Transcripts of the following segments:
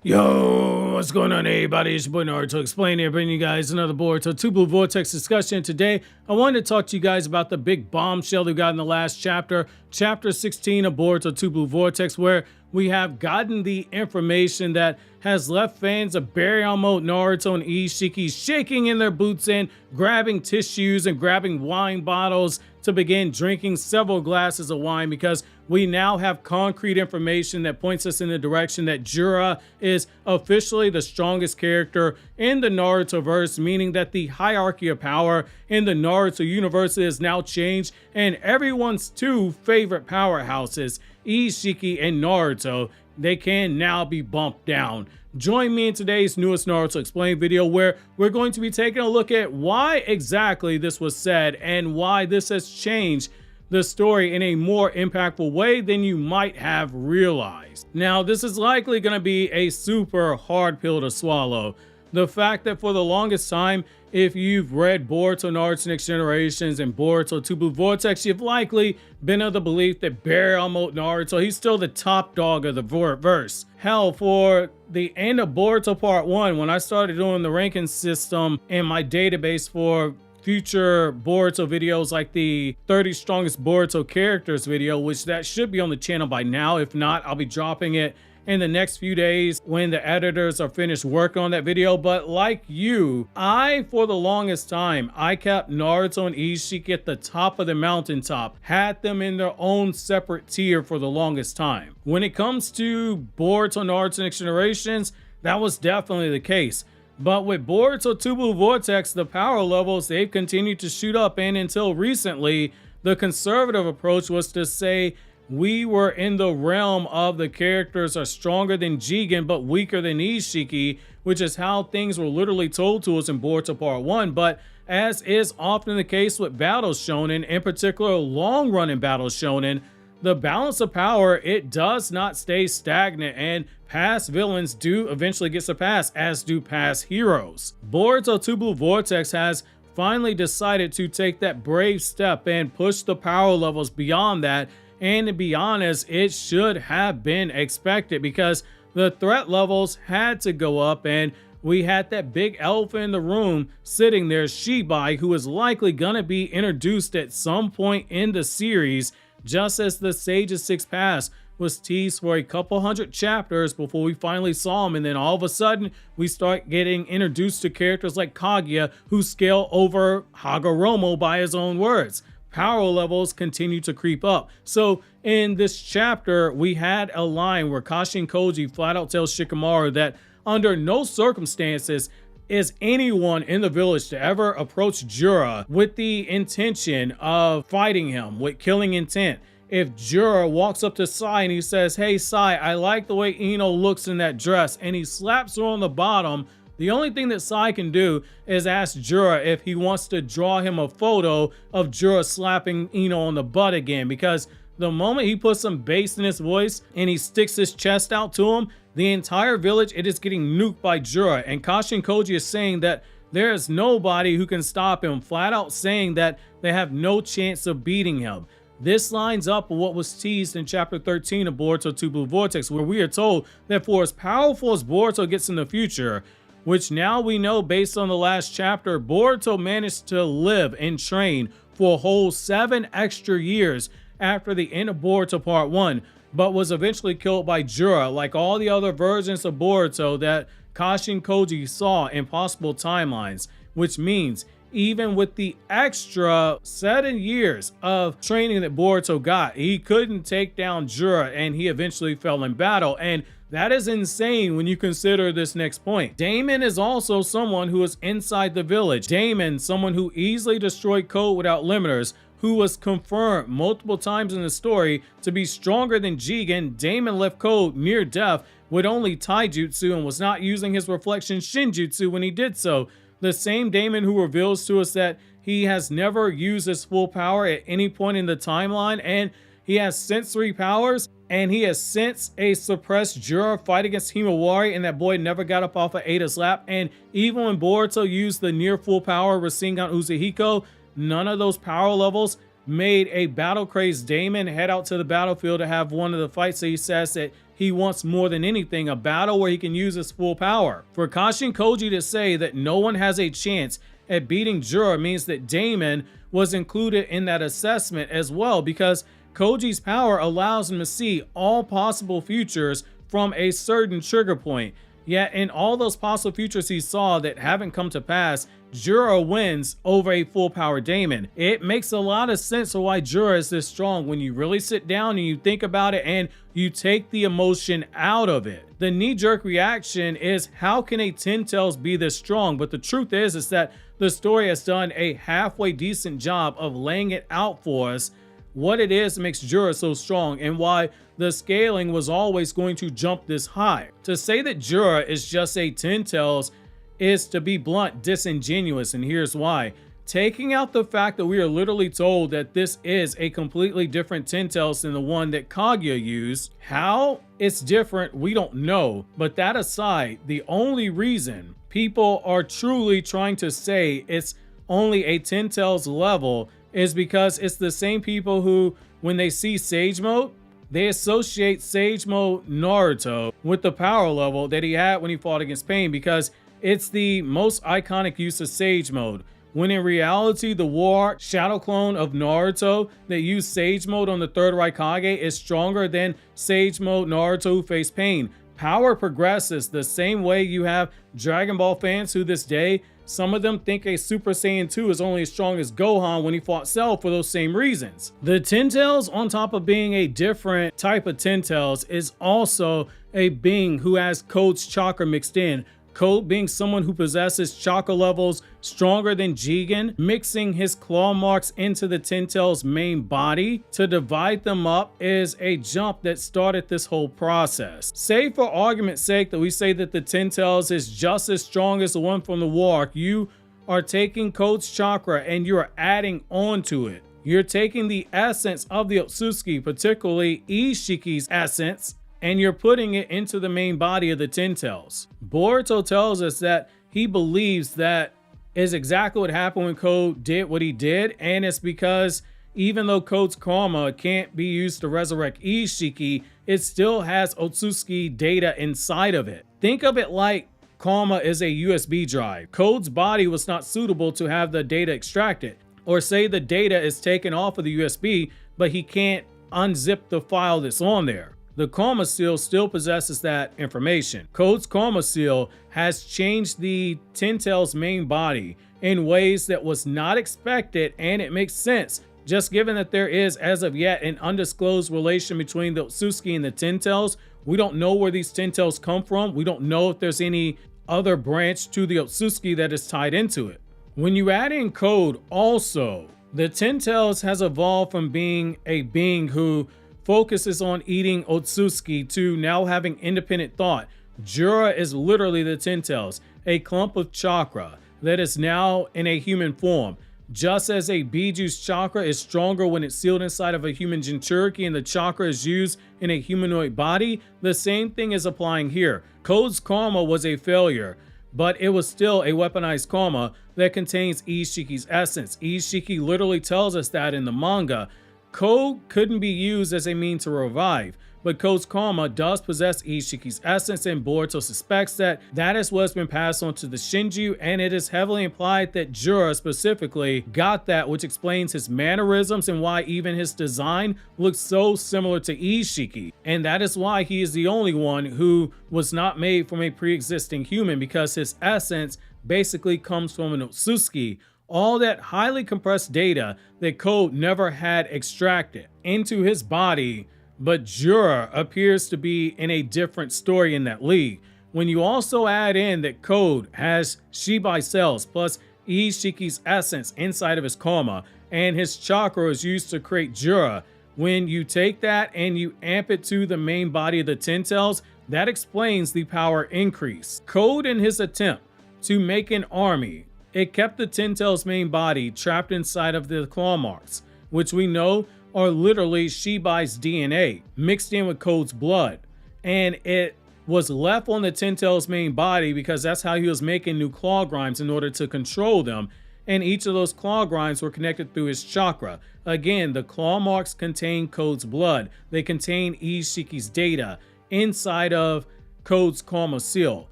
Yo, what's going on, everybody? It's your boy Naruto Explain here, bringing you guys another Boruto 2 Blue Vortex discussion. Today, I wanted to talk to you guys about the big bombshell we got in the last chapter, Chapter 16 of Boruto 2 Blue Vortex, where we have gotten the information that has left fans of Baryon Naruto and Isshiki shaking in their boots and grabbing tissues and grabbing wine bottles to begin drinking several glasses of wine, because we now have concrete information that points us in the direction that Jura is officially the strongest character in the Narutoverse, meaning that the hierarchy of power in the Naruto universe is now changed, and everyone's two favorite powerhouses, Isshiki and Naruto, they can now be bumped down. Join me in today's newest Naruto Explained video, where we're going to be taking a look at why exactly this was said and why this has changed the story in a more impactful way than you might have realized. Now, this is likely going to be a super hard pill to swallow. The fact that for the longest time, if you've read Boruto Naruto Next Generations and Boruto 2 Blue Vortex, you've likely been of the belief that Baryon Naruto, he's still the top dog of the verse. Hell, for the end of Boruto Part 1, when I started doing the ranking system in my database for future Boruto videos, like the 30 strongest Boruto characters video, which that should be on the channel by now. If not, I'll be dropping it in the next few days when the editors are finished working on that video. But like you, for the longest time, I kept Naruto and Isshiki at the top of the mountaintop, had them in their own separate tier for the longest time. When it comes to Boruto Naruto Next Generations, that was definitely the case. But with Boruto 2 Blue Vortex, the power levels, they've continued to shoot up, and until recently, the conservative approach was to say we were in the realm of the characters are stronger than Jigen but weaker than Isshiki, which is how things were literally told to us in Boruto Part 1. But as is often the case with Battle Shonen, in particular long-running Battle Shonen, the balance of power, it does not stay stagnant, and past villains do eventually get surpassed, as do past heroes. Boruto 2 Blue Vortex has finally decided to take that brave step and push the power levels beyond that. And to be honest, it should have been expected, because the threat levels had to go up, and we had that big elephant in the room sitting there, Shibai, who is likely gonna be introduced at some point in the series, just as the Sage's Sixth Pass was teased for a couple hundred chapters before we finally saw him. And then all of a sudden, we start getting introduced to characters like Kaguya, who scale over Hagoromo by his own words. Power levels continue to creep up. So in this chapter, we had a line where Kashin Koji flat out tells Shikamaru that under no circumstances is anyone in the village to ever approach Jura with the intention of fighting him, with killing intent. If Jura walks up to Sai and he says, "Hey Sai, I like the way Ino looks in that dress," and he slaps her on the bottom, the only thing that Sai can do is ask Jura if he wants to draw him a photo of Jura slapping Ino on the butt again, because the moment he puts some bass in his voice and he sticks his chest out to him, the entire village, it is getting nuked by Jura. And Kashin Koji is saying that there is nobody who can stop him, flat out saying that they have no chance of beating him. This lines up with what was teased in Chapter 13 of Boruto 2 Blue Vortex, where we are told that for as powerful as Boruto gets in the future, which now we know based on the last chapter, Boruto managed to live and train for a whole 7 extra years after the end of Boruto Part 1, but was eventually killed by Jura, like all the other versions of Boruto that Kashin Koji saw in possible timelines, which means even with the extra 7 years of training that Boruto got, he couldn't take down Jura, and he eventually fell in battle. And that is insane when you consider this next point. Damon is also someone who is inside the village. Damon, someone who easily destroyed code without limiters, who was confirmed multiple times in the story to be stronger than Jigen. Damon left code near death with only taijutsu and was not using his reflection shinjutsu when he did so. The same Damon who reveals to us that he has never used his full power at any point in the timeline, and he has sensory powers, and he has since a suppressed Jura fight against Himawari, and that boy never got up off of Ada's lap. And even when Boruto used the near full power Rasengan Uzuhiko, none of those power levels made a battle-crazed Damon head out to the battlefield to have one of the fights that he says that he wants more than anything, a battle where he can use his full power. For Kashi and Koji to say that no one has a chance at beating Jura means that Damon was included in that assessment as well, because Koji's power allows him to see all possible futures from a certain trigger point. Yet in all those possible futures he saw that haven't come to pass, Jura wins over a full power Damon. It makes a lot of sense for why Jura is this strong when you really sit down and you think about it and you take the emotion out of it. The knee-jerk reaction is, how can a Ten Tails be this strong? But the truth is that the story has done a halfway decent job of laying it out for us what it is that makes Jura so strong and why the scaling was always going to jump this high. To say that Jura is just a Ten Tails is, to be blunt, disingenuous, and here's why. Taking out the fact that we are literally told that this is a completely different Ten Tails than the one that Kaguya used. How it's different, we don't know. But that aside, the only reason people are truly trying to say it's only a Ten Tails level is because it's the same people who, when they see Sage Mode, they associate Sage Mode Naruto with the power level that he had when he fought against Pain, because it's the most iconic use of Sage Mode. When in reality, the War Shadow clone of Naruto that used Sage Mode on the third Raikage is stronger than Sage Mode Naruto who faced Pain. Power progresses the same way. You have Dragon Ball fans who this day, some of them think a Super Saiyan 2 is only as strong as Gohan when he fought Cell for those same reasons. The Ten Tails, on top of being a different type of Ten Tails, is also a being who has Code's chakra mixed in. Code being someone who possesses chakra levels stronger than Jigen, mixing his claw marks into the Ten Tails' main body to divide them up is a jump that started this whole process. Say for argument's sake that we say that the Ten Tails is just as strong as the one from the War Arc, you are taking Code's chakra and you are adding on to it. You're taking the essence of the Otsutsuki, particularly Isshiki's essence, and you're putting it into the main body of the Ten Tails. Boruto tells us that he believes that is exactly what happened when Code did what he did, and it's because even though Code's karma can't be used to resurrect Isshiki, it still has Otsutsuki data inside of it. Think of it like karma is a USB drive. Code's body was not suitable to have the data extracted, or say the data is taken off of the USB, but he can't unzip the file that's on there. The Karma Seal still possesses that information. Code's Karma Seal has changed the Ten Tails' main body in ways that was not expected, and it makes sense, just given that there is, as of yet, an undisclosed relation between the Otsutsuki and the Ten Tails. We don't know where these Ten Tails come from. We don't know if there's any other branch to the Otsutsuki that is tied into it. When you add in Code also, the Ten Tails has evolved from being a being who focuses on eating Otsutsuki to now having independent thought. Jura is literally the Ten Tails, a clump of chakra that is now in a human form. Just as a Biju's chakra is stronger when it's sealed inside of a human Jinchuriki and the chakra is used in a humanoid body, the same thing is applying here. Code's karma was a failure, but it was still a weaponized karma that contains Isshiki's essence. Isshiki literally tells us that in the manga. Code couldn't be used as a means to revive, but Code's karma does possess Isshiki's essence, and Boruto suspects that that is what's been passed on to the Shinju, and it is heavily implied that Jura specifically got that, which explains his mannerisms and why even his design looks so similar to Isshiki. And that is why he is the only one who was not made from a pre-existing human, because his essence basically comes from an Otsutsuki. All that highly compressed data that Code never had extracted into his body, but Jura appears to be in a different story in that league. When you also add in that Code has Shibai cells plus Ishiki's essence inside of his karma, and his chakra is used to create Jura, when you take that and you amp it to the main body of the Ten Tails, that explains the power increase. Code, in his attempt to make an army, it kept the Ten Tails' main body trapped inside of the claw marks, which we know are literally Shibai's DNA mixed in with Code's blood. And it was left on the Ten Tails' main body because that's how he was making new claw grinds in order to control them. and each of those claw grinds were connected through his chakra. Again, the claw marks contain Code's blood. They contain Isshiki's data inside of Code's karma seal.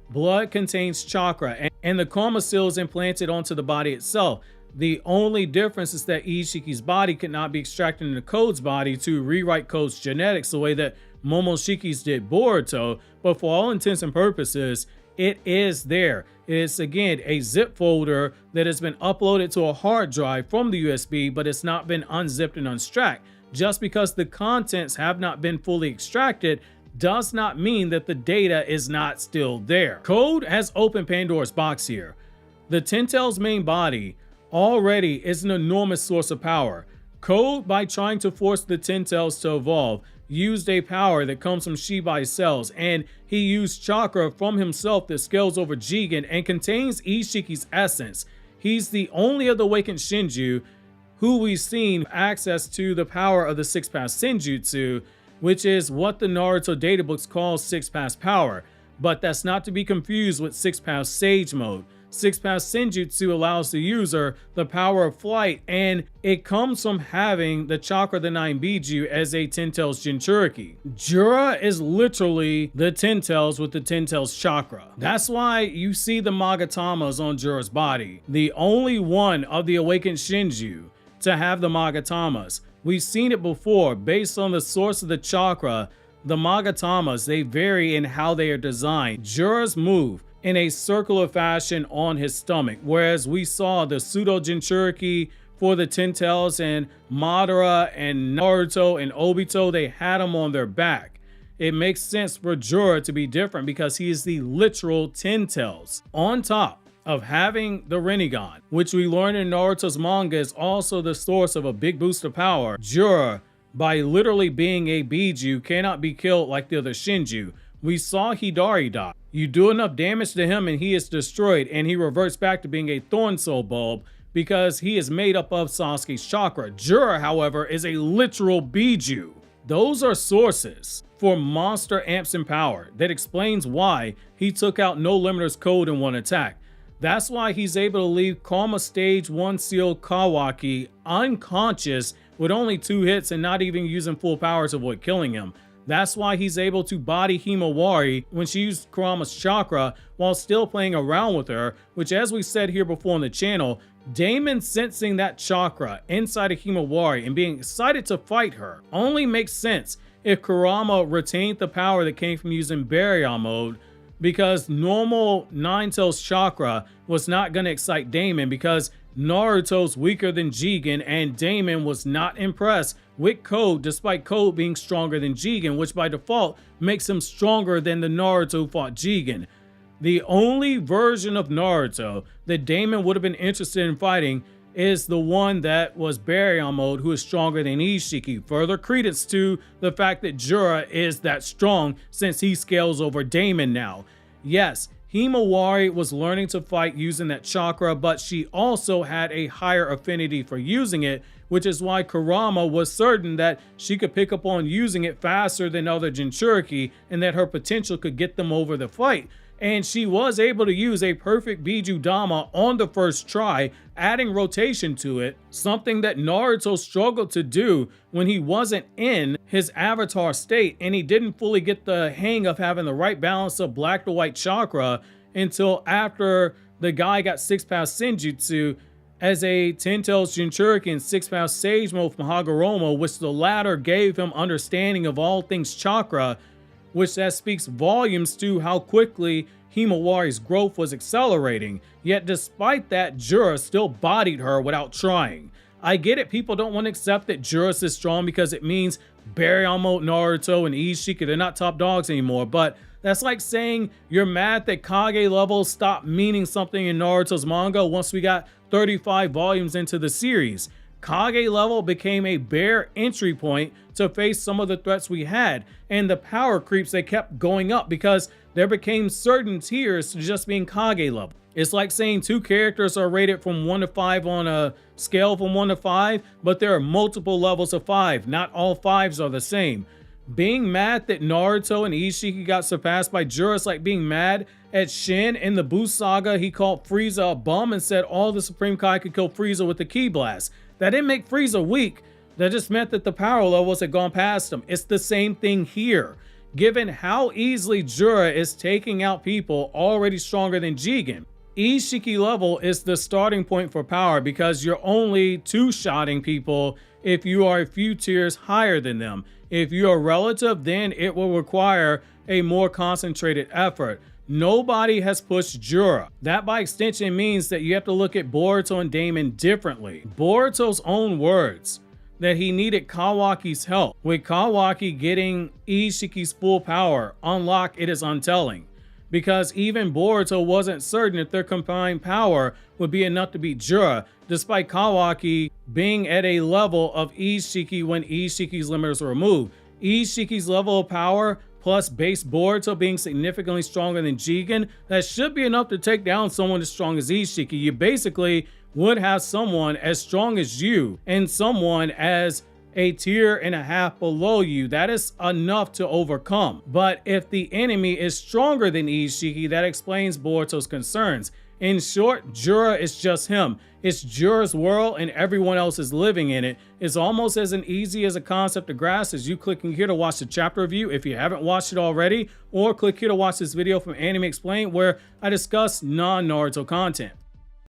Blood contains chakra, and the karma seal is implanted onto the body itself. The only difference is that Isshiki's body could not be extracted into Code's body to rewrite Code's genetics the way that Momoshiki's did Boruto, but for all intents and purposes, it is there. It's again a zip folder that has been uploaded to a hard drive from the USB, but it's not been unzipped and unstrapped. Just because the contents have not been fully extracted does not mean that the data is not still there. Code has opened Pandora's box here. The Ten Tails main body already is an enormous source of power. Code, by trying to force the Ten Tails to evolve, used a power that comes from Shibai's cells, and he used chakra from himself that scales over Jigen and contains Isshiki's essence. He's the only of the awakened Shinju who we've seen access to the power of the Six Path Senjutsu, which is what the Naruto databooks call Six Path power, but that's not to be confused with Six Path Sage mode. Six Path Senjutsu allows the user the power of flight, and it comes from having the Chakra of the Nine Biju as a Ten Tails Jinchuriki. Jura is literally the Ten Tails with the Ten Tails Chakra. That's why you see the Magatamas on Jura's body. The only one of the awakened Shinju to have the Magatamas. We've seen it before. Based on the source of the Chakra, the Magatamas, they vary in how they are designed. Jura's move in a circular fashion on his stomach, whereas we saw the pseudo Jinchuriki for the Ten Tails and Madara and Naruto and Obito, they had them on their back. It makes sense for Jura to be different because he is the literal Ten Tails. On top of having the Rinnegan, which we learn in Naruto's manga is also the source of a big boost of power, Jura, by literally being a Biju, cannot be killed like the other Shinju. We saw Hidari die. You do enough damage to him and he is destroyed, and he reverts back to being a Thorn Soul bulb because he is made up of Sasuke's chakra. Jura, however, is a literal Biju. Those are sources for monster amps and power that explains why he took out No Limiter's Code in one attack. That's why he's able to leave Karma Stage 1 Seal Kawaki unconscious with only 2 hits and not even using full power to avoid killing him. That's why he's able to body Himawari when she used Kurama's chakra while still playing around with her, which, as we said here before on the channel, Damon sensing that chakra inside of Himawari and being excited to fight her only makes sense if Kurama retained the power that came from using Baryon mode, because normal Nine Tails chakra was not going to excite Damon because Naruto's weaker than Jigen, and Damon was not impressed with Code despite Code being stronger than Jigen, which by default makes him stronger than the Naruto who fought Jigen. The only version of Naruto that Damon would have been interested in fighting is the one that was Baryon mode, who is stronger than Isshiki. Further credence to the fact that Jura is that strong since he scales over Damon now. Yes, Himawari was learning to fight using that chakra, but she also had a higher affinity for using it, which is why Kurama was certain that she could pick up on using it faster than other Jinchuriki and that her potential could get them over the fight. And she was able to use a perfect Biju Dama on the first try, adding rotation to it, something that Naruto struggled to do when he wasn't in his avatar state and he didn't fully get the hang of having the right balance of black to white chakra until after the guy got Six Path Senjutsu as a Ten Tails Jinchuriki and Six Path Sage mode from Hagoromo, which the latter gave him understanding of all things chakra, which that speaks volumes to how quickly Himawari's growth was accelerating. Yet despite that, Jura still bodied her without trying. I get it, people don't want to accept that Jura's is strong because it means Baryon mode Naruto and Isshiki, they're not top dogs anymore, but that's like saying you're mad that Kage levels stopped meaning something in Naruto's manga once we got 35 volumes into the series. Kage level became a bare entry point to face some of the threats we had, and the power creeps, they kept going up because there became certain tiers to just being Kage level. It's like saying 2 characters are rated from 1 to 5 on a scale from 1 to 5, but there are multiple levels of 5. Not all 5s are the same. Being mad that Naruto and Isshiki got surpassed by Jura is like being mad at Shin in the Buu Saga. He called Frieza a bum and said all the Supreme Kai could kill Frieza with the Ki Blast. That didn't make Frieza weak. That just meant that the power levels had gone past him. It's the same thing here. Given how easily Jura is taking out people already stronger than Jigen, Isshiki level is the starting point for power because you're only two-shotting people if you are a few tiers higher than them. If you're a relative, then it will require a more concentrated effort. Nobody has pushed Jura. That by extension means that you have to look at Boruto and Damon differently. Boruto's own words, that he needed Kawaki's help. With Kawaki getting Isshiki's full power unlocked, it is untelling. Because even Boruto wasn't certain if their combined power would be enough to beat Jura, despite Kawaki being at a level of Isshiki when Isshiki's limiters were removed. Isshiki's level of power plus base Boruto being significantly stronger than Jigen, that should be enough to take down someone as strong as Isshiki. You basically would have someone as strong as you and someone as a tier and a half below you. That is enough to overcome. But if the enemy is stronger than Isshiki, that explains Boruto's concerns. In short, Jura is just him. It's Jura's world and everyone else is living in it. It's almost as easy as a concept to grasp as you clicking here to watch the chapter review if you haven't watched it already, or click here to watch this video from Anime Explained where I discuss non-Naruto content.